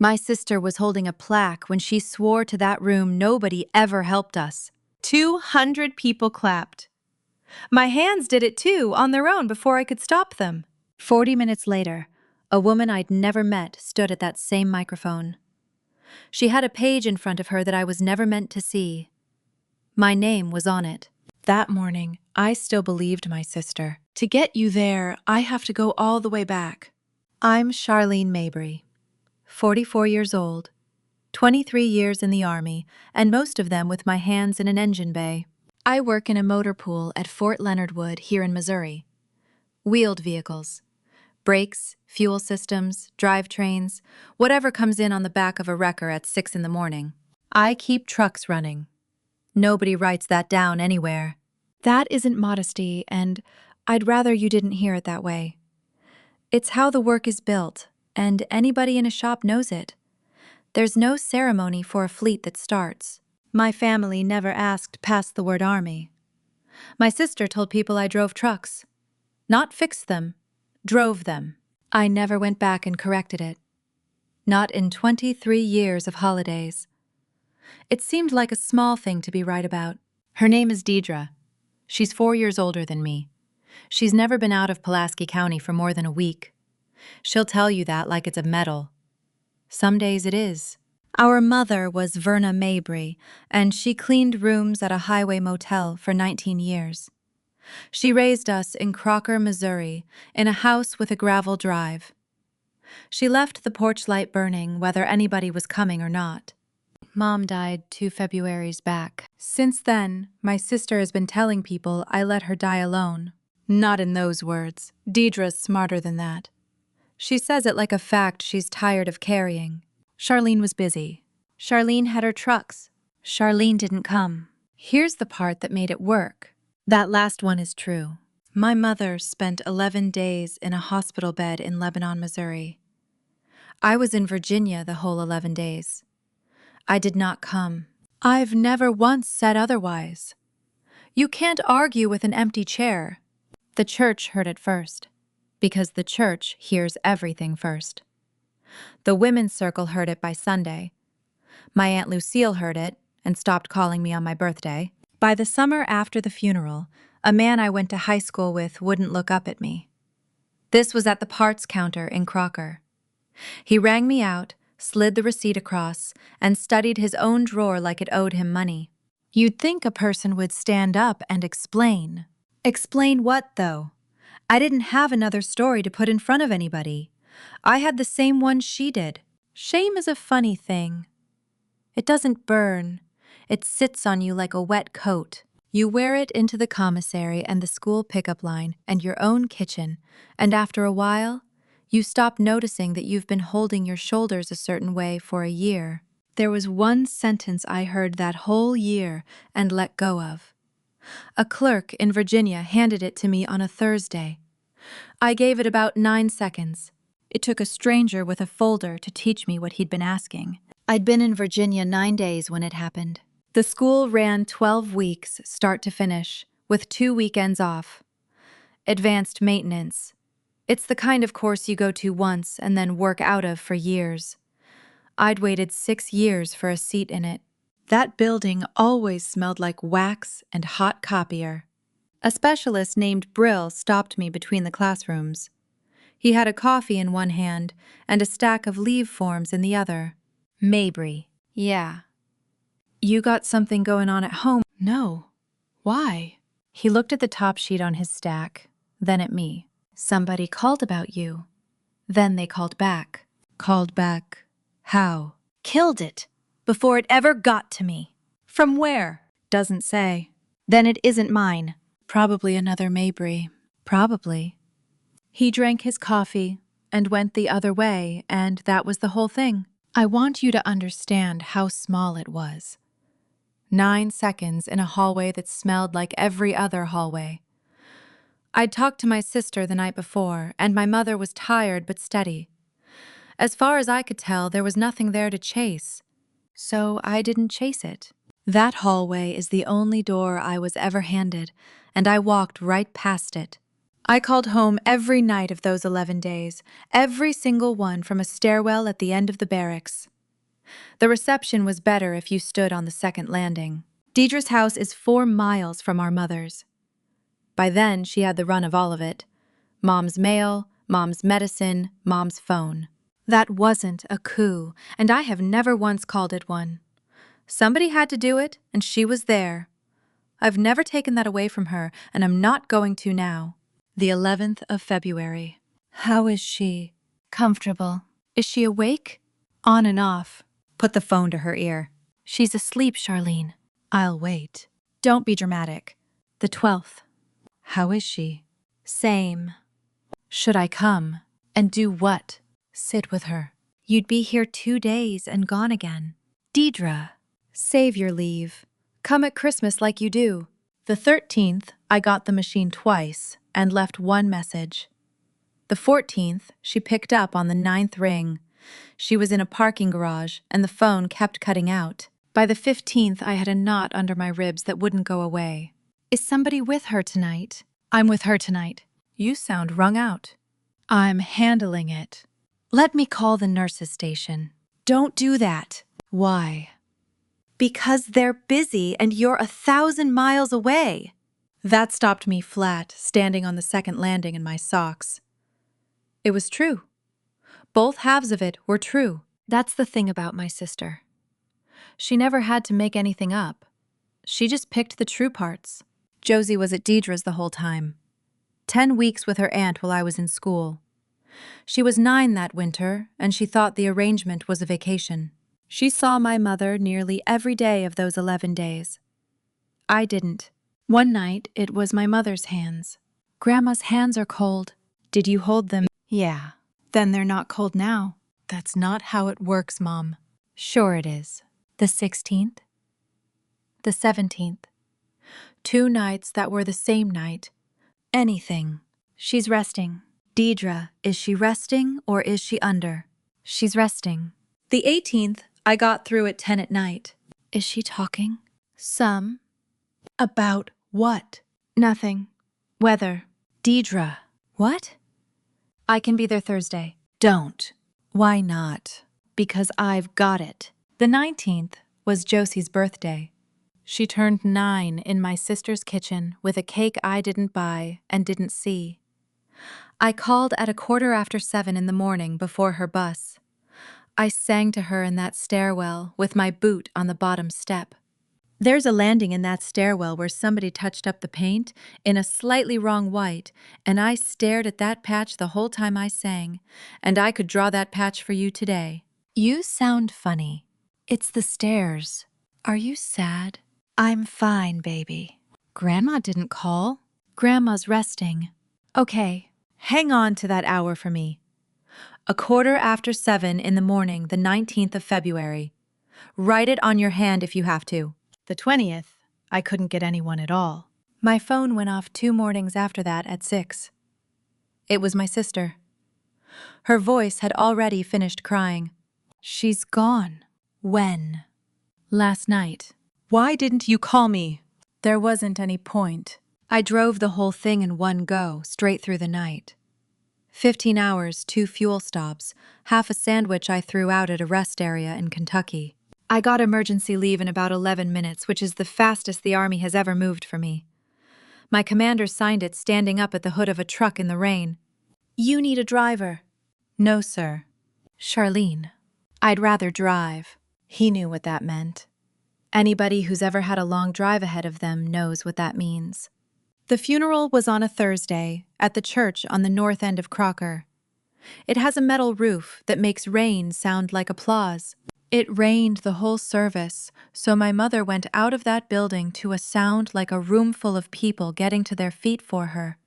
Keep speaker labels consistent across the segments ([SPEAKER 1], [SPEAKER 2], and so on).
[SPEAKER 1] My sister was holding a plaque when she swore to that room nobody ever helped us. 200 people clapped. My hands did it too, on their own, before I could stop them. 40 minutes later, a woman I'd never met stood at that same microphone. She had a page in front of her that I was never meant to see. My name was on it. That morning, I still believed my sister. To get you there, I have to go all the way back. I'm Charlene Mabry, 44 years old, 23 years in the Army, and most of them with my hands in an engine bay. I work in a motor pool at Fort Leonard Wood here in Missouri. Wheeled vehicles. Brakes, fuel systems, drivetrains, whatever comes in on the back of a wrecker at 6 in the morning. I keep trucks running. Nobody writes that down anywhere. That isn't modesty, and I'd rather you didn't hear it that way. It's how the work is built, and anybody in a shop knows it. There's no ceremony for a fleet that starts. My family never asked past the word Army. My sister told people I drove trucks. Not fixed them, drove them. I never went back and corrected it. Not in 23 years of holidays. It seemed like a small thing to be right about. Her name is Deidre. She's 4 years older than me. She's never been out of Pulaski County for more than a week. She'll tell you that like it's a medal. Some days it is. Our mother was Verna Mabry, and she cleaned rooms at a highway motel for 19 years. She raised us in Crocker, Missouri, in a house with a gravel drive. She left the porch light burning whether anybody was coming or not. Mom died 2 Februaries back. Since then, my sister has been telling people I let her die alone. Not in those words. Deidre's smarter than that. She says it like a fact she's tired of carrying. Charlene was busy. Charlene had her trucks. Charlene didn't come. Here's the part that made it work. That last one is true. My mother spent 11 days in a hospital bed in Lebanon, Missouri. I was in Virginia the whole 11 days. I did not come. I've never once said otherwise. You can't argue with an empty chair. The church heard it first, because the church hears everything first. The women's circle heard it by Sunday. My Aunt Lucille heard it and stopped calling me on my birthday. By the summer after the funeral, a man I went to high school with wouldn't look up at me. This was at the parts counter in Crocker. He rang me out, slid the receipt across, and studied his own drawer like it owed him money. You'd think a person would stand up and explain. Explain what, though? I didn't have another story to put in front of anybody. I had the same one she did. Shame is a funny thing. It doesn't burn. It sits on you like a wet coat. You wear it into the commissary and the school pickup line and your own kitchen, and after a while, you stop noticing that you've been holding your shoulders a certain way for a year. There was one sentence I heard that whole year and let go of. A clerk in Virginia handed it to me on a Thursday. I gave it about 9 seconds. It took a stranger with a folder to teach me what he'd been asking. I'd been in Virginia 9 days when it happened. The school ran 12 weeks, start to finish, with 2 weekends off. Advanced maintenance. It's the kind of course you go to once and then work out of for years. I'd waited 6 years for a seat in it. That building always smelled like wax and hot copier. A specialist named Brill stopped me between the classrooms. He had a coffee in one hand and a stack of leave forms in the other. Mabry. Yeah. You got something going on at home? No. Why? He looked at the top sheet on his stack, then at me. Somebody called about you. Then they called back. Called back. How? Killed it. Before it ever got to me. From where? Doesn't say. Then it isn't mine. Probably another Mabry. Probably. He drank his coffee and went the other way, and that was the whole thing. I want you to understand how small it was. 9 seconds in a hallway that smelled like every other hallway. I'd talked to my sister the night before, and my mother was tired but steady. As far as I could tell, there was nothing there to chase. So I didn't chase it. That hallway is the only door I was ever handed, and I walked right past it. I called home every night of those 11 days, every single one from a stairwell at the end of the barracks. The reception was better if you stood on the second landing. Deidre's house is 4 miles from our mother's. By then, she had the run of all of it. Mom's mail, Mom's medicine, Mom's phone. That wasn't a coup, and I have never once called it one. Somebody had to do it, and she was there. I've never taken that away from her, and I'm not going to now. The 11th of February. How is she? Comfortable. Is she awake? On and off. Put the phone to her ear. She's asleep, Charlene. I'll wait. Don't be dramatic. The 12th. How is she? Same. Should I come? And do what? Sit with her. You'd be here 2 days and gone again. Deidre, save your leave. Come at Christmas like you do. The 13th, I got the machine twice and left one message. The 14th, she picked up on the 9th ring. She was in a parking garage, and the phone kept cutting out. By the 15th, I had a knot under my ribs that wouldn't go away. Is somebody with her tonight? I'm with her tonight. You sound wrung out. I'm handling it. Let me call the nurses' station. Don't do that. Why? Because they're busy and you're 1,000 miles away. That stopped me flat, standing on the second landing in my socks. It was true. Both halves of it were true. That's the thing about my sister. She never had to make anything up. She just picked the true parts. Josie was at Deidre's the whole time. 10 weeks with her aunt while I was in school. She was 9 that winter, and she thought the arrangement was a vacation. She saw my mother nearly every day of those 11 days. I didn't. One night, it was my mother's hands. Grandma's hands are cold. Did you hold them? Yeah. Then they're not cold now. That's not how it works, Mom. Sure it is. The 16th? The 17th. 2 nights that were the same night. Anything. She's resting. Deidre, is she resting or is she under? She's resting. The 18th, I got through at 10 at night. Is she talking? Some. About what? Nothing. Weather. Deidre. What? I can be there Thursday. Don't. Why not? Because I've got it. The 19th was Josie's birthday. She turned 9 in my sister's kitchen with a cake I didn't buy and didn't see. I called at 7:15 in the morning before her bus. I sang to her in that stairwell with my boot on the bottom step. There's a landing in that stairwell where somebody touched up the paint in a slightly wrong white, and I stared at that patch the whole time I sang, and I could draw that patch for you today. You sound funny. It's the stairs. Are you sad? I'm fine, baby. Grandma didn't call. Grandma's resting. Okay, hang on to that hour for me. 7:15 in the morning, the 19th of February. Write it on your hand if you have to. The 20th, I couldn't get anyone at all. My phone went off 2 mornings after that at 6. It was my sister. Her voice had already finished crying. She's gone. When? Last night. Why didn't you call me? There wasn't any point. I drove the whole thing in one go, straight through the night. 15 hours, 2 fuel stops, half a sandwich I threw out at a rest area in Kentucky. I got emergency leave in about 11 minutes, which is the fastest the Army has ever moved for me. My commander signed it standing up at the hood of a truck in the rain. You need a driver. No, sir. Charlene. I'd rather drive. He knew what that meant. Anybody who's ever had a long drive ahead of them knows what that means. The funeral was on a Thursday at the church on the north end of Crocker. It has a metal roof that makes rain sound like applause. It rained the whole service, so my mother went out of that building to a sound like a room full of people getting to their feet for her,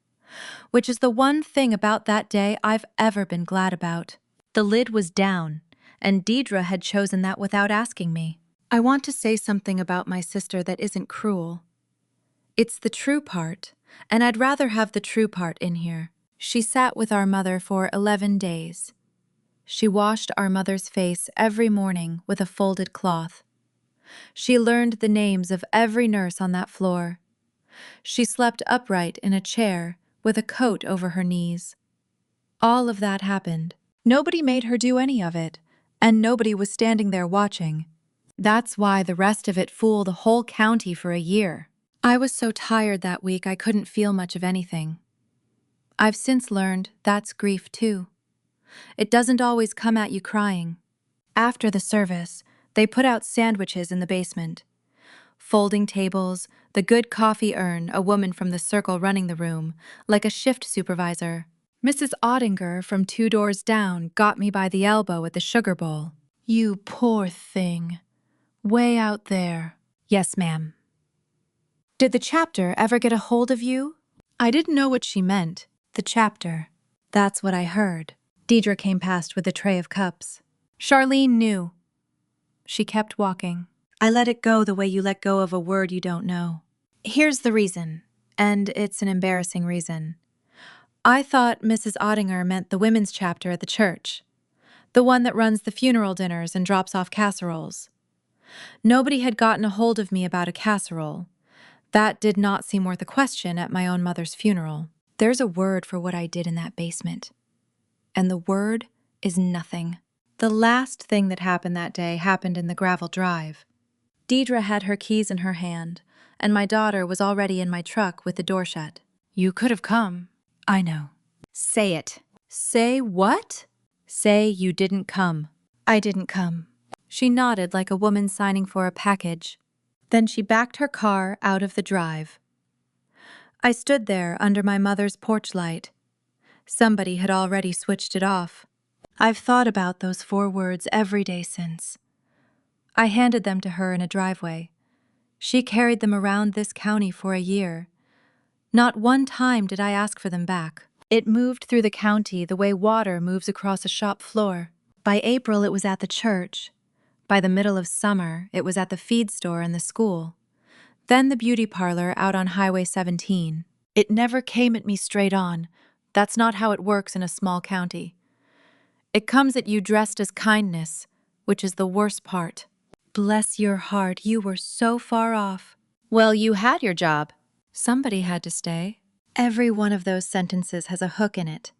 [SPEAKER 1] which is the one thing about that day I've ever been glad about. The lid was down, and Deidre had chosen that without asking me. I want to say something about my sister that isn't cruel. It's the true part, and I'd rather have the true part in here. She sat with our mother for 11 days. She washed our mother's face every morning with a folded cloth. She learned the names of every nurse on that floor. She slept upright in a chair with a coat over her knees. All of that happened. Nobody made her do any of it, and nobody was standing there watching. That's why the rest of it fooled the whole county for a year. I was so tired that week I couldn't feel much of anything. I've since learned that's grief too. It doesn't always come at you crying. After the service, they put out sandwiches in the basement. Folding tables, the good coffee urn, a woman from the circle running the room, like a shift supervisor. Mrs. Ottinger from 2 doors down got me by the elbow at the sugar bowl. "You poor thing. Way out there." "Yes, ma'am." "Did the chapter ever get a hold of you?" I didn't know what she meant. The chapter. That's what I heard. Deidre came past with a tray of cups. Charlene knew. She kept walking. I let it go the way you let go of a word you don't know. Here's the reason, and it's an embarrassing reason. I thought Mrs. Ottinger meant the women's chapter at the church, the one that runs the funeral dinners and drops off casseroles. Nobody had gotten a hold of me about a casserole. That did not seem worth a question at my own mother's funeral. There's a word for what I did in that basement, and the word is nothing. The last thing that happened that day happened in the gravel drive. Deidre had her keys in her hand, and my daughter was already in my truck with the door shut. "You could have come." "I know." "Say it." "Say what?" "Say you didn't come." "I didn't come." She nodded like a woman signing for a package. Then she backed her car out of the drive. I stood there under my mother's porch light. Somebody had already switched it off. I've thought about those 4 words every day since. I handed them to her in a driveway. She carried them around this county for a year. Not one time did I ask for them back. It moved through the county the way water moves across a shop floor. By April, it was at the church. By the middle of summer, it was at the feed store and the school. Then the beauty parlor out on Highway 17. It never came at me straight on. That's not how it works in a small county. It comes at you dressed as kindness, which is the worst part. Bless your heart, you were so far off. Well, you had your job. Somebody had to stay. Every one of those sentences has a hook in it.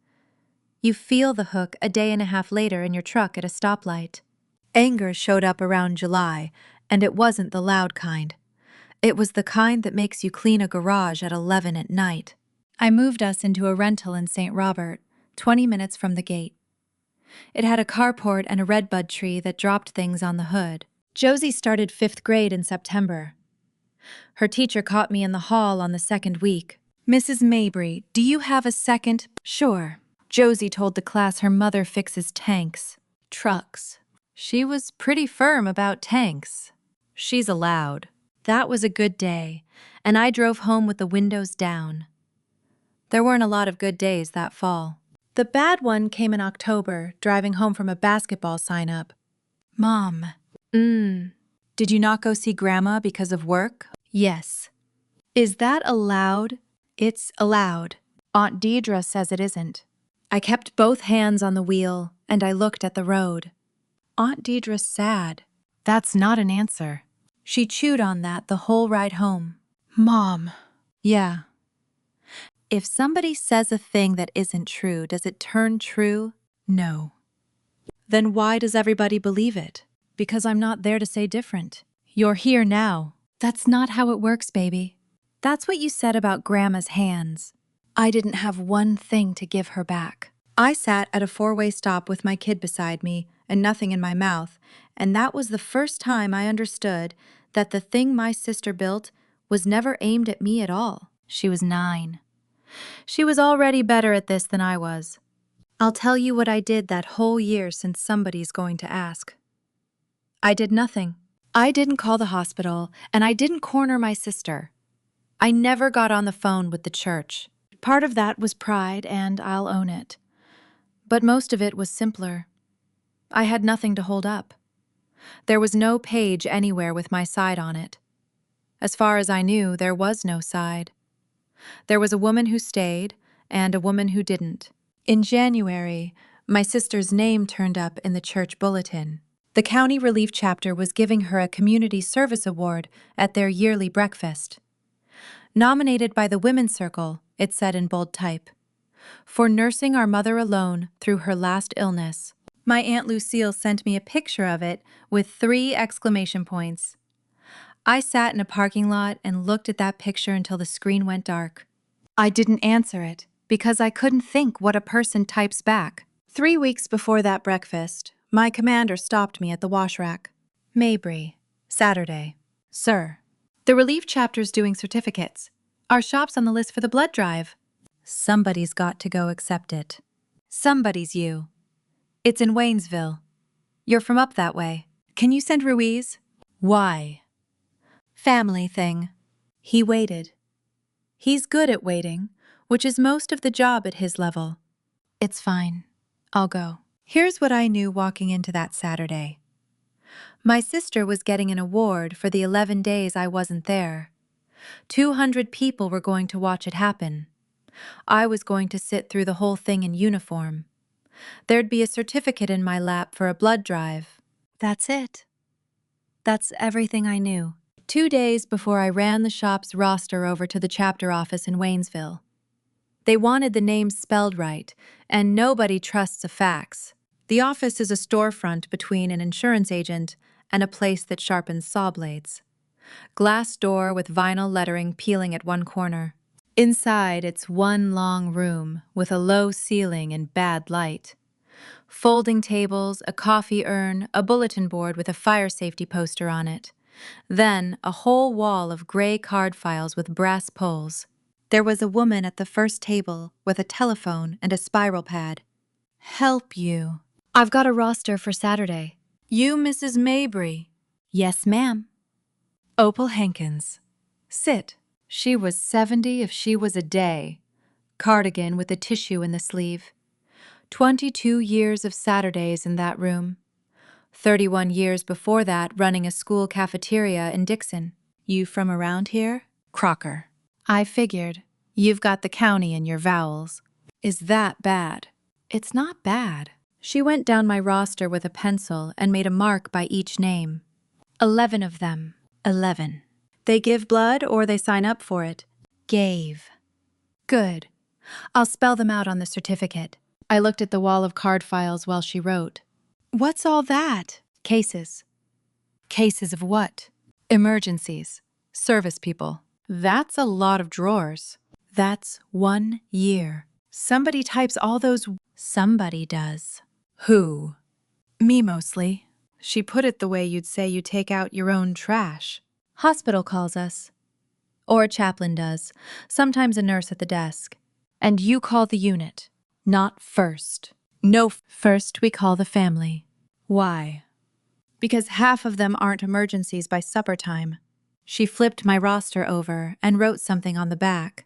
[SPEAKER 1] You feel the hook a day and a half later in your truck at a stoplight. Anger showed up around July, and it wasn't the loud kind. It was the kind that makes you clean a garage at 11 at night. I moved us into a rental in St. Robert, 20 minutes from the gate. It had a carport and a redbud tree that dropped things on the hood. Josie started 5th grade in September. Her teacher caught me in the hall on the 2nd week. "Mrs. Mabry, do you have a second?" "Sure." Josie told the class her mother fixes tanks. Trucks. She was pretty firm about tanks. She's allowed. That was a good day, and I drove home with the windows down. There weren't a lot of good days that fall. The bad one came in October, driving home from a basketball sign-up. "Mom." "Did you not go see Grandma because of work?" "Yes." "Is that allowed?" "It's allowed. Aunt Deidre says it isn't." I kept both hands on the wheel, and I looked at the road. Aunt Deidre's sad. That's not an answer. She chewed on that the whole ride home. "Mom." "Yeah." If somebody says a thing that isn't true, does it turn true? No. Then why does everybody believe it? Because I'm not there to say different. You're here now. That's not how it works, baby. That's what you said about Grandma's hands. I didn't have one thing to give her back. I sat at a 4-way stop with my kid beside me and nothing in my mouth, and that was the first time I understood that the thing my sister built was never aimed at me at all. She was 9. She was already better at this than I was. I'll tell you what I did that whole year since somebody's going to ask. I did nothing. I didn't call the hospital, and I didn't corner my sister. I never got on the phone with the church. Part of that was pride, and I'll own it. But most of it was simpler. I had nothing to hold up. There was no page anywhere with my side on it. As far as I knew, there was no side. There was a woman who stayed, and a woman who didn't. In January, my sister's name turned up in the church bulletin. The County Relief Chapter was giving her a Community Service Award at their yearly breakfast. Nominated by the Women's Circle, it said in bold type. For nursing our mother alone through her last illness. My Aunt Lucille sent me a picture of it with 3 exclamation points. I sat in a parking lot and looked at that picture until the screen went dark. I didn't answer it because I couldn't think what a person types back. 3 weeks before that breakfast, my commander stopped me at the wash rack. Mabry, Saturday. Sir, the relief chapter's doing certificates. Our shop's on the list for the blood drive. Somebody's got to go accept it. Somebody's you. It's in Waynesville. You're from up that way. Can you send Ruiz? Why? Family thing. He waited. He's good at waiting, which is most of the job at his level. It's fine. I'll go. Here's what I knew walking into that Saturday. My sister was getting an award for the 11 days I wasn't there. 200 people were going to watch it happen. I was going to sit through the whole thing in uniform. There'd be a certificate in my lap for a blood drive. That's it. That's everything I knew. 2 days before I ran the shop's roster over to the chapter office in Waynesville. They wanted the names spelled right, and nobody trusts a fax. The office is a storefront between an insurance agent and a place that sharpens saw blades. Glass door with vinyl lettering peeling at one corner. Inside, it's one long room with a low ceiling and bad light. Folding tables, a coffee urn, a bulletin board with a fire safety poster on it. Then, a whole wall of gray card files with brass poles. There was a woman at the first table with a telephone and a spiral pad. Help you. I've got a roster for Saturday. You, Mrs. Mabry? Yes, ma'am. Opal Hankins. Sit. She was 70 if she was a day. Cardigan with a tissue in the sleeve. 22 years of Saturdays in that room. 31 years before that running a school cafeteria in Dixon. You from around here? Crocker. I figured. You've got the county in your vowels. Is that bad? It's not bad. She went down my roster with a pencil and made a mark by each name. 11 of them. 11. They give blood or they sign up for it? Gave. Good. I'll spell them out on the certificate. I looked at the wall of card files while she wrote. What's all that? Cases. Cases of what? Emergencies. Service people. That's a lot of drawers. That's 1 year. Somebody types all those. Somebody does. Who? Me mostly. She put it the way you'd say you take out your own trash. Hospital calls us. Or a chaplain does. Sometimes a nurse at the desk. And you call the unit. Not first. No, first we call the family. Why? Because half of them aren't emergencies by supper time. She flipped my roster over and wrote something on the back.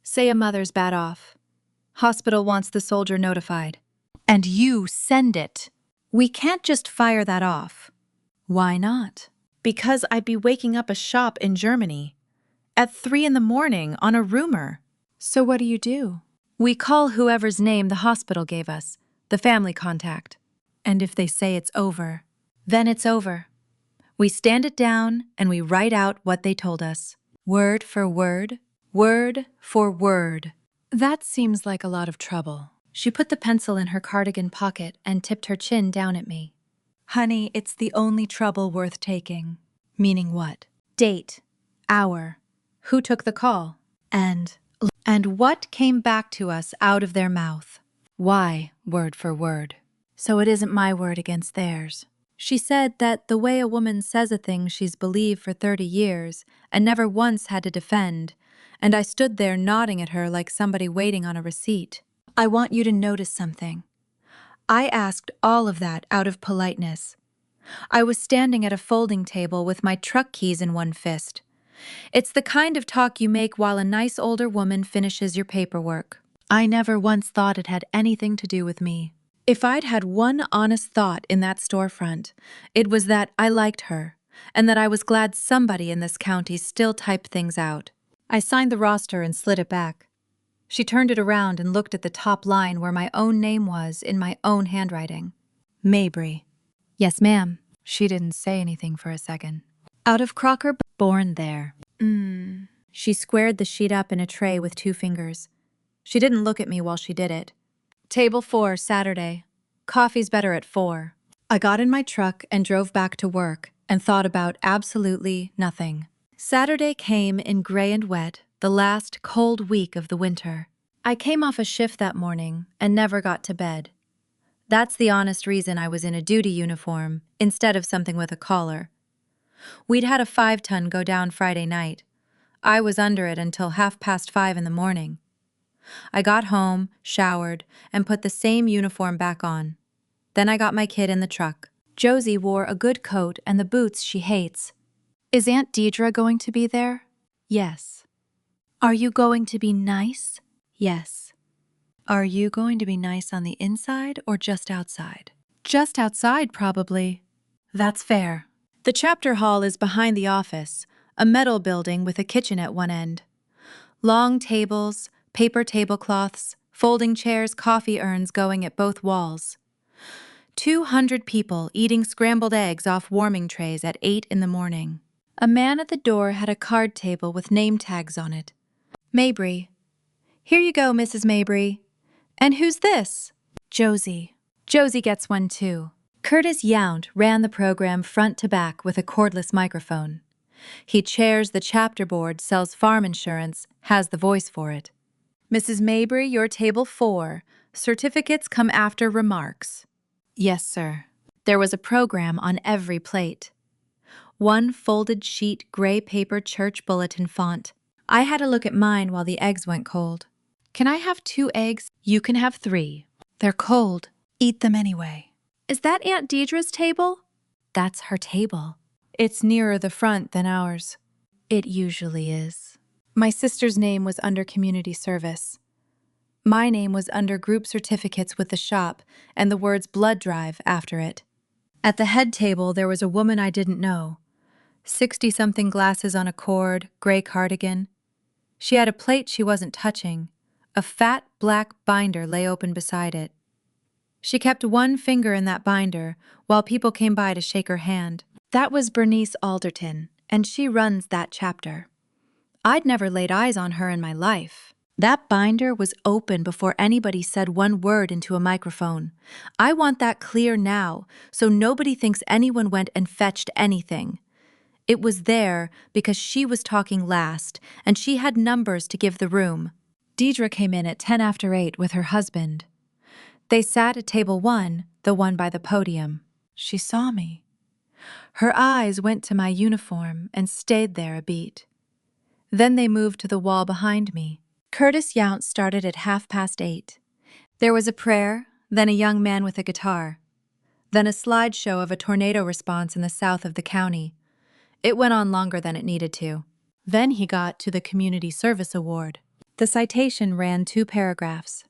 [SPEAKER 1] Say a mother's bad off. Hospital wants the soldier notified. And you send it. We can't just fire that off. Why not? Because I'd be waking up a shop in Germany at 3 a.m. on a rumor. So what do? We call whoever's name the hospital gave us, the family contact. And if they say it's over, then it's over. We stand it down and we write out what they told us. Word for word, word for word. That seems like a lot of trouble. She put the pencil in her cardigan pocket and tipped her chin down at me. Honey, it's the only trouble worth taking. Meaning what? Date. Hour. Who took the call? And what came back to us out of their mouth. Why, word for word. So it isn't my word against theirs. She said that the way a woman says a thing she's believed for 30 years and never once had to defend, and I stood there nodding at her like somebody waiting on a receipt. I want you to notice something. I asked all of that out of politeness. I was standing at a folding table with my truck keys in one fist. It's the kind of talk you make while a nice older woman finishes your paperwork. I never once thought it had anything to do with me. If I'd had one honest thought in that storefront, it was that I liked her, and that I was glad somebody in this county still typed things out. I signed the roster and slid it back. She turned it around and looked at the top line where my own name was in my own handwriting. Mabry. Yes, ma'am. She didn't say anything for a second. Out of Crocker, born there. She squared the sheet up in a tray with 2 fingers. She didn't look at me while she did it. Table 4, Saturday. Coffee's better at 4. I got in my truck and drove back to work and thought about absolutely nothing. Saturday came in gray and wet, the last cold week of the winter. I came off a shift that morning and never got to bed. That's the honest reason I was in a duty uniform instead of something with a collar. We'd had a 5-ton go down Friday night. I was under it until 5:30 in the morning. I got home, showered, and put the same uniform back on. Then I got my kid in the truck. Josie wore a good coat and the boots she hates. Is Aunt Deidre going to be there? Yes. Are you going to be nice? Yes. Are you going to be nice on the inside or just outside? Just outside, probably. That's fair. The chapter hall is behind the office, a metal building with a kitchen at one end. Long tables, paper tablecloths, folding chairs, coffee urns going at both walls. 200 people eating scrambled eggs off warming trays at 8 in the morning. A man at the door had a card table with name tags on it. Mabry. Here you go, Mrs. Mabry. And who's this? Josie. Josie gets one too. Curtis Yount ran the program front to back with a cordless microphone. He chairs the chapter board, sells farm insurance, has the voice for it. Mrs. Mabry, your table 4. Certificates come after remarks. Yes, sir. There was a program on every plate. One folded sheet gray paper church bulletin font. I had a look at mine while the eggs went cold. Can I have 2 eggs? You can have 3. They're cold. Eat them anyway. Is that Aunt Deidre's table? That's her table. It's nearer the front than ours. It usually is. My sister's name was under community service. My name was under group certificates with the shop and the words blood drive after it. At the head table, there was a woman I didn't know. 60-something glasses on a cord, gray cardigan. She had a plate she wasn't touching. A fat black binder lay open beside it. She kept one finger in that binder while people came by to shake her hand. That was Bernice Alderton, and she runs that chapter. I'd never laid eyes on her in my life. That binder was open before anybody said one word into a microphone. I want that clear now, so nobody thinks anyone went and fetched anything. It was there because she was talking last, and she had numbers to give the room. Deidre came in at 10 after 8 with her husband. They sat at table 1, the one by the podium. She saw me. Her eyes went to my uniform and stayed there a beat. Then they moved to the wall behind me. Curtis Yount started at 8:30. There was a prayer, then a young man with a guitar, then a slideshow of a tornado response in the south of the county. It went on longer than it needed to. Then he got to the Community Service Award. The citation ran 2 paragraphs.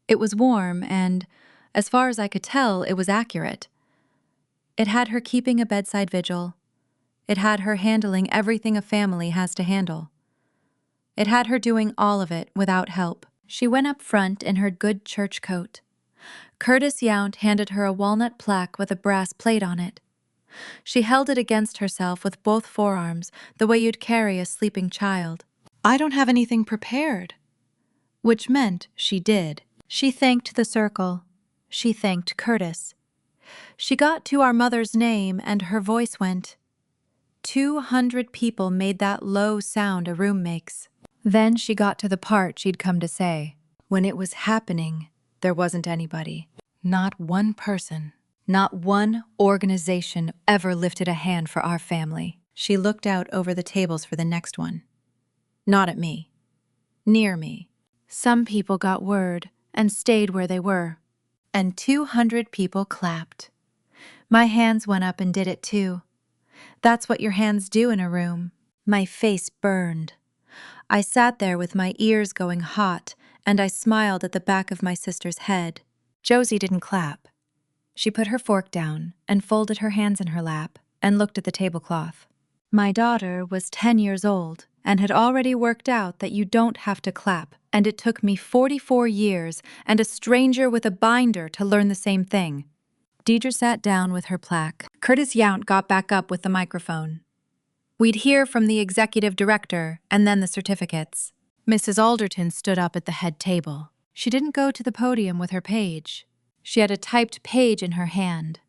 [SPEAKER 1] It was warm and, as far as I could tell, it was accurate. It had her keeping a bedside vigil. It had her handling everything a family has to handle. It had her doing all of it without help. She went up front in her good church coat. Curtis Yount handed her a walnut plaque with a brass plate on it. She held it against herself with both forearms, the way you'd carry a sleeping child. I don't have anything prepared. Which meant she did. She thanked the circle. She thanked Curtis. She got to our mother's name and her voice went. 200 people made that low sound a room makes. Then she got to the part she'd come to say. When it was happening, there wasn't anybody. Not one person, not one organization ever lifted a hand for our family. She looked out over the tables for the next one. Not at me. Near me. Some people got word and stayed where they were. And 200 people clapped. My hands went up and did it too. That's what your hands do in a room. My face burned. I sat there with my ears going hot, and I smiled at the back of my sister's head. Josie didn't clap. She put her fork down and folded her hands in her lap and looked at the tablecloth. My daughter was 10 years old and had already worked out that you don't have to clap, and it took me 44 years and a stranger with a binder to learn the same thing. Deidre sat down with her plaque. Curtis Yount got back up with the microphone. We'd hear from the executive director and then the certificates. Mrs. Alderton stood up at the head table. She didn't go to the podium with her page. She had a typed page in her hand.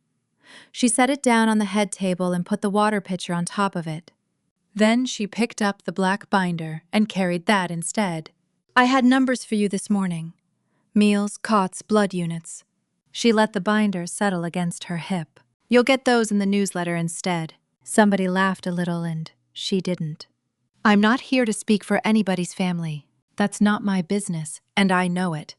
[SPEAKER 1] She set it down on the head table and put the water pitcher on top of it. Then she picked up the black binder and carried that instead. I had numbers for you this morning. Meals, cots, blood units. She let the binder settle against her hip. You'll get those in the newsletter instead. Somebody laughed a little and she didn't. I'm not here to speak for anybody's family. That's not my business, and I know it.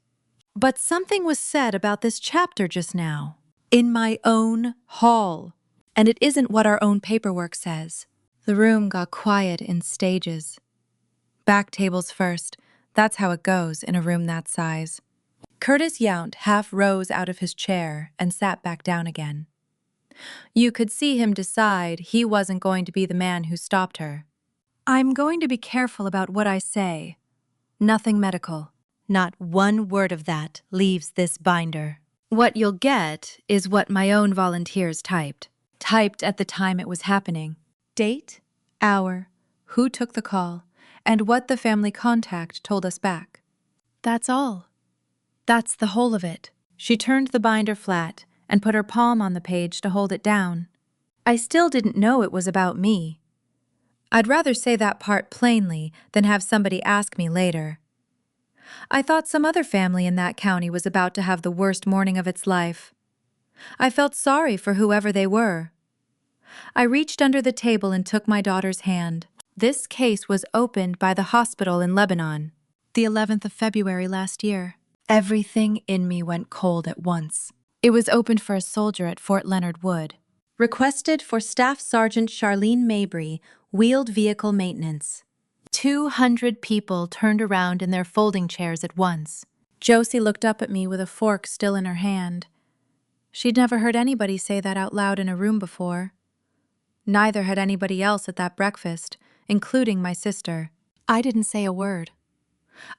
[SPEAKER 1] But something was said about this chapter just now. In my own hall. And it isn't what our own paperwork says. The room got quiet in stages. Back tables first. That's how it goes in a room that size. Curtis Yount half rose out of his chair and sat back down again. You could see him decide he wasn't going to be the man who stopped her. I'm going to be careful about what I say. Nothing medical. Not one word of that leaves this binder. What you'll get is what my own volunteers typed. Typed at the time it was happening. Date, hour, who took the call, and what the family contact told us back. That's all. That's the whole of it. She turned the binder flat and put her palm on the page to hold it down. I still didn't know it was about me. I'd rather say that part plainly than have somebody ask me later. I thought some other family in that county was about to have the worst morning of its life. I felt sorry for whoever they were. I reached under the table and took my daughter's hand. This case was opened by the hospital in Lebanon, the 11th of February last year. Everything in me went cold at once. It was opened for a soldier at Fort Leonard Wood. Requested for Staff Sergeant Charlene Mabry, wheeled vehicle maintenance. 200 people turned around in their folding chairs at once. Josie looked up at me with a fork still in her hand. She'd never heard anybody say that out loud in a room before. Neither had anybody else at that breakfast, including my sister. I didn't say a word.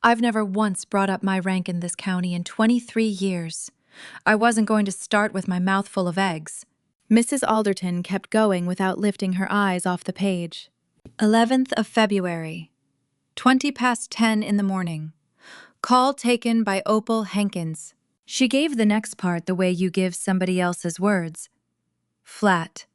[SPEAKER 1] I've never once brought up my rank in this county in 23 years. I wasn't going to start with my mouth full of eggs. Mrs. Alderton kept going without lifting her eyes off the page. 11th of February, 10:20 in the morning. Call taken by Opal Hankins. She gave the next part the way you give somebody else's words. Flat.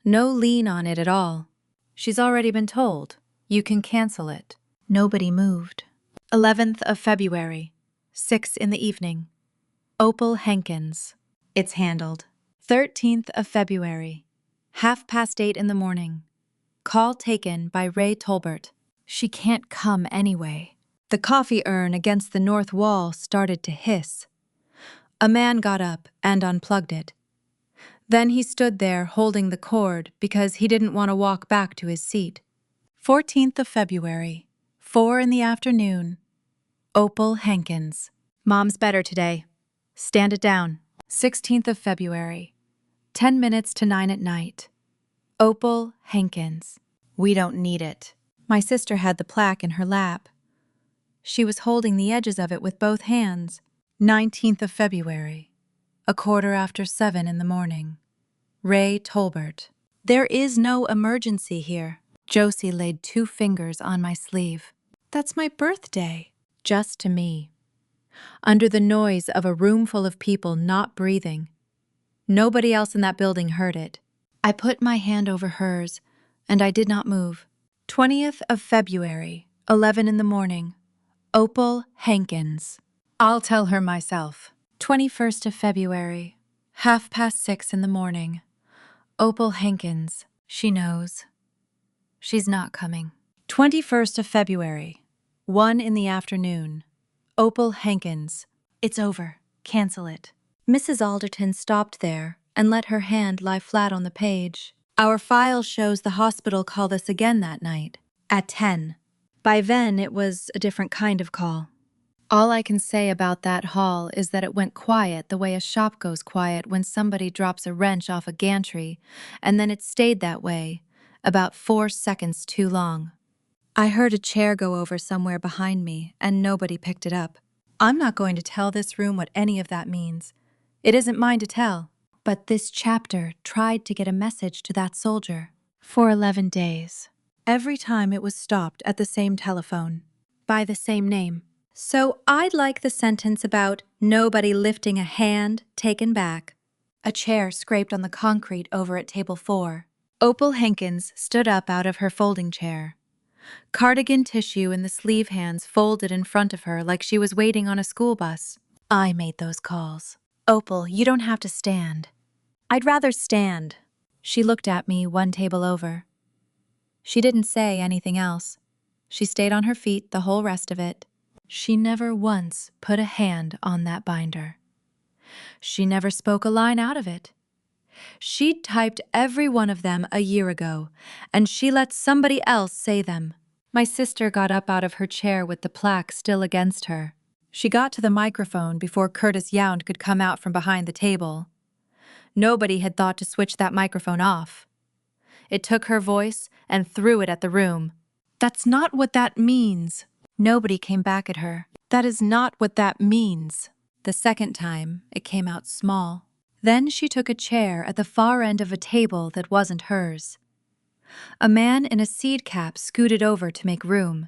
[SPEAKER 1] No lean on it at all. She's already been told. You can cancel it. Nobody moved. 11th of February, 6 in the evening. Opal Hankins. It's handled. 13th of February, 8:30 in the morning. Call taken by Ray Tolbert. She can't come anyway. The coffee urn against the north wall started to hiss. A man got up and unplugged it. Then he stood there holding the cord because he didn't want to walk back to his seat. 14th of February, 4 in the afternoon. Opal Hankins. Mom's better today. Stand it down. 16th of February, 10 minutes to 9 at night. Opal Hankins. We don't need it. My sister had the plaque in her lap. She was holding the edges of it with both hands. 19th of February, 7:15 in the morning. Ray Tolbert. There is no emergency here. Josie laid 2 fingers on my sleeve. That's my birthday. Just to me. Under the noise of a room full of people not breathing. Nobody else in that building heard it. I put my hand over hers, and I did not move. 20th of February, 11 in the morning. Opal Hankins. I'll tell her myself. 21st of February, 6:30 in the morning. Opal Hankins. She knows. She's not coming. 21st of February, 1 in the afternoon. Opal Hankins. It's over. Cancel it. Mrs. Alderton stopped there and let her hand lie flat on the page. Our file shows the hospital called us again that night, at 10. By then, it was a different kind of call. All I can say about that hall is that it went quiet the way a shop goes quiet when somebody drops a wrench off a gantry, and then it stayed that way, about 4 seconds too long. I heard a chair go over somewhere behind me, and nobody picked it up. I'm not going to tell this room what any of that means. It isn't mine to tell. But this chapter tried to get a message to that soldier. For 11 days. Every time it was stopped at the same telephone. by the same name. So I'd like the sentence about nobody lifting a hand taken back. A chair scraped on the concrete over at table 4. Opal Hankins stood up out of her folding chair. Cardigan tissue in the sleeve hands folded in front of her like she was waiting on a school bus. I made those calls. Opal, you don't have to stand. I'd rather stand. She looked at me one table over. She didn't say anything else. She stayed on her feet the whole rest of it. She never once put a hand on that binder. She never spoke a line out of it. She'd typed every one of them a year ago, and she let somebody else say them. My sister got up out of her chair with the plaque still against her. She got to the microphone before Curtis Yount could come out from behind the table. Nobody had thought to switch that microphone off. It took her voice and threw it at the room. That's not what that means. Nobody came back at her. That is not what that means. The second time, it came out small. Then she took a chair at the far end of a table that wasn't hers. A man in a seed cap scooted over to make room.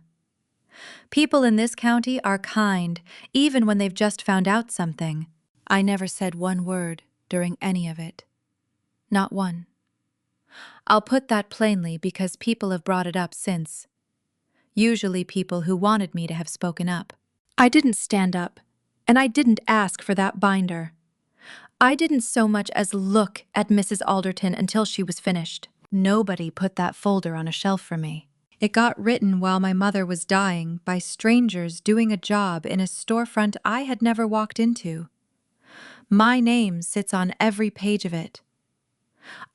[SPEAKER 1] People in this county are kind, even when they've just found out something. I never said one word during any of it. Not one. I'll put that plainly because people have brought it up since. Usually people who wanted me to have spoken up. I didn't stand up, and I didn't ask for that binder. I didn't so much as look at Mrs. Alderton until she was finished. Nobody put that folder on a shelf for me. It got written while my mother was dying by strangers doing a job in a storefront I had never walked into. My name sits on every page of it.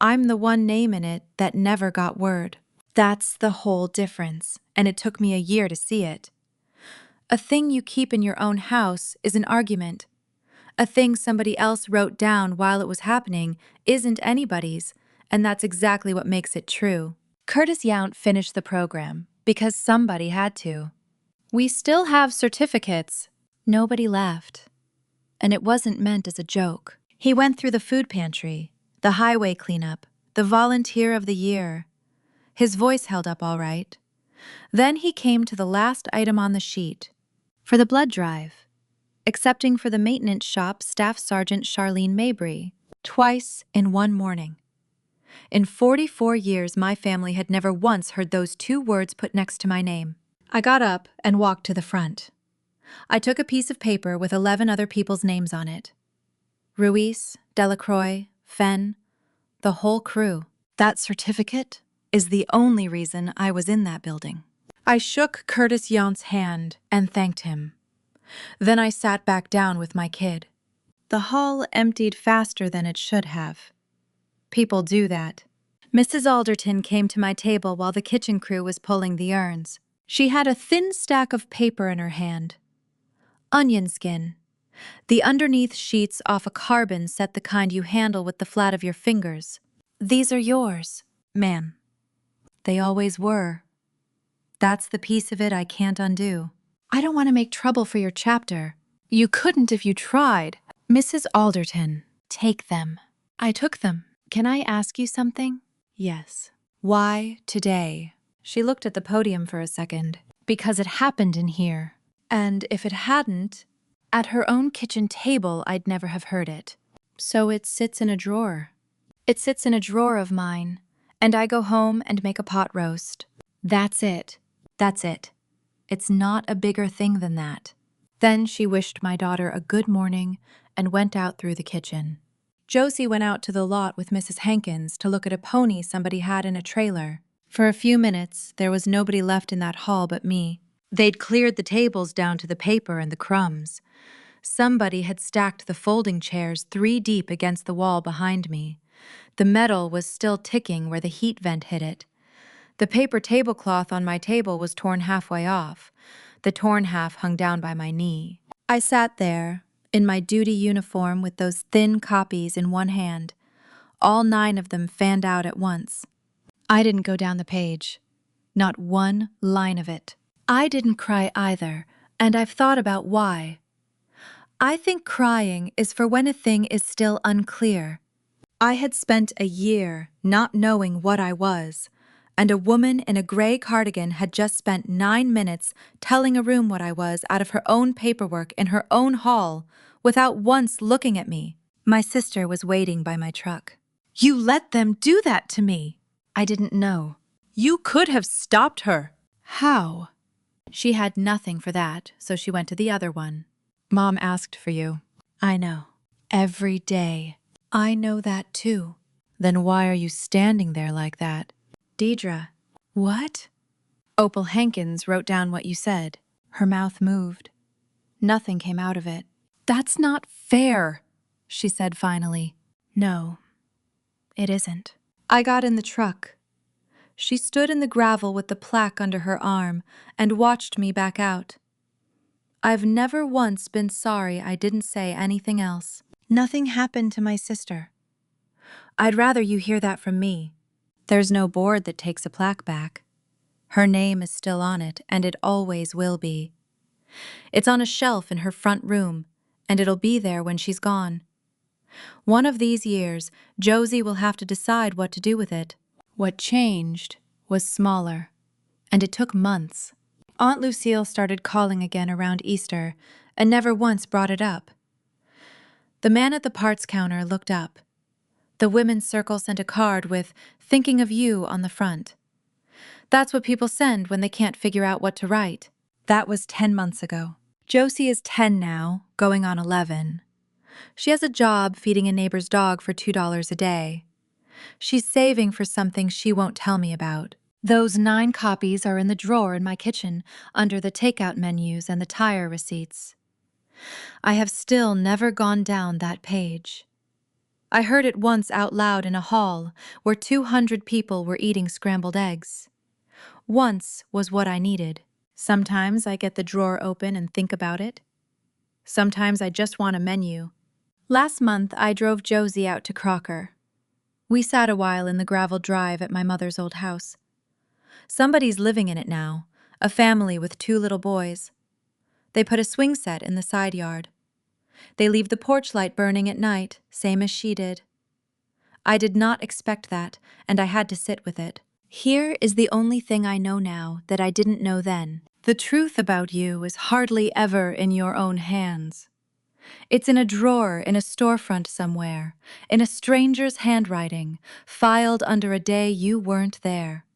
[SPEAKER 1] I'm the one name in it that never got word. That's the whole difference, and it took me a year to see it. A thing you keep in your own house is an argument. A thing somebody else wrote down while it was happening isn't anybody's, and that's exactly what makes it true. Curtis Yount finished the program because somebody had to. We still have certificates. Nobody laughed. And it wasn't meant as a joke. He went through the food pantry, the highway cleanup, the volunteer of the year. His voice held up all right. Then he came to the last item on the sheet. For the blood drive. Excepting for the maintenance shop Staff Sergeant Charlene Mabry, twice in one morning. In 44 years, my family had never once heard those two words put next to my name. I got up and walked to the front. I took a piece of paper with 11 other people's names on it. Ruiz, Delacroix, Fenn, the whole crew. That certificate is the only reason I was in that building. I shook Curtis Yount's hand and thanked him. Then I sat back down with my kid. The hall emptied faster than it should have. People do that. Mrs. Alderton came to my table while the kitchen crew was pulling the urns. She had a thin stack of paper in her hand. Onion skin. The underneath sheets off a carbon set the kind you handle with the flat of your fingers. These are yours, ma'am. They always were. That's the piece of it I can't undo. I don't want to make trouble for your chapter. You couldn't if you tried. Mrs. Alderton, take them. I took them. Can I ask you something? Yes. Why today? She looked at the podium for a second. Because it happened in here. And if it hadn't, at her own kitchen table, I'd never have heard it. So it sits in a drawer. It sits in a drawer of mine, and I go home and make a pot roast. That's it. That's it. It's not a bigger thing than that. Then she wished my daughter a good morning and went out through the kitchen. Josie went out to the lot with Mrs. Hankins to look at a pony somebody had in a trailer. For a few minutes, there was nobody left in that hall but me. They'd cleared the tables down to the paper and the crumbs. Somebody had stacked the folding chairs 3 deep against the wall behind me. The metal was still ticking where the heat vent hit it. The paper tablecloth on my table was torn halfway off. The torn half hung down by my knee. I sat there, in my duty uniform with those thin copies in one hand, all 9 of them fanned out at once. I didn't go down the page. Not one line of it. I didn't cry either, and I've thought about why. I think crying is for when a thing is still unclear. I had spent a year not knowing what I was, and a woman in a gray cardigan had just spent 9 minutes telling a room what I was out of her own paperwork in her own hall without once looking at me. My sister was waiting by my truck. "You let them do that to me!" I didn't know. "You could have stopped her." "How?" She had nothing for that, so she went to the other one. "Mom asked for you." "I know. Every day." "I know that too." "Then why are you standing there like that?" "Deidre." "What?" "Opal Hankins wrote down what you said." Her mouth moved. Nothing came out of it. "That's not fair," she said finally. "No, it isn't." I got in the truck. She stood in the gravel with the plaque under her arm and watched me back out. I've never once been sorry I didn't say anything else. Nothing happened to my sister. I'd rather you hear that from me. There's no board that takes a plaque back. Her name is still on it, and it always will be. It's on a shelf in her front room, and it'll be there when she's gone. One of these years, Josie will have to decide what to do with it. What changed was smaller, and it took months. Aunt Lucille started calling again around Easter, and never once brought it up. The man at the parts counter looked up. The women's circle sent a card with "Thinking of you" on the front. That's what people send when they can't figure out what to write. That was 10 months ago. Josie is 10 now, going on 11. She has a job feeding a neighbor's dog for $2 a day. She's saving for something she won't tell me about. Those 9 copies are in the drawer in my kitchen, under the takeout menus and the tire receipts. I have still never gone down that page. I heard it once out loud in a hall where 200 people were eating scrambled eggs. Once was what I needed. Sometimes I get the drawer open and think about it. Sometimes I just want a menu. Last month, I drove Josie out to Crocker. We sat a while in the gravel drive at my mother's old house. Somebody's living in it now, a family with 2 little boys. They put a swing set in the side yard. They leave the porch light burning at night, same as she did. I did not expect that, and I had to sit with it. Here is the only thing I know now that I didn't know then. The truth about you is hardly ever in your own hands. It's in a drawer in a storefront somewhere, in a stranger's handwriting, filed under a day you weren't there.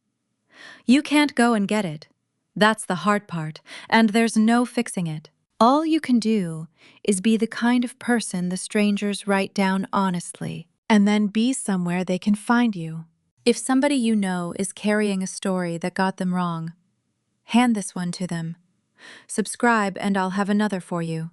[SPEAKER 1] You can't go and get it. That's the hard part, and there's no fixing it. All you can do is be the kind of person the strangers write down honestly, and then be somewhere they can find you. If somebody you know is carrying a story that got them wrong, hand this one to them. Subscribe and I'll have another for you.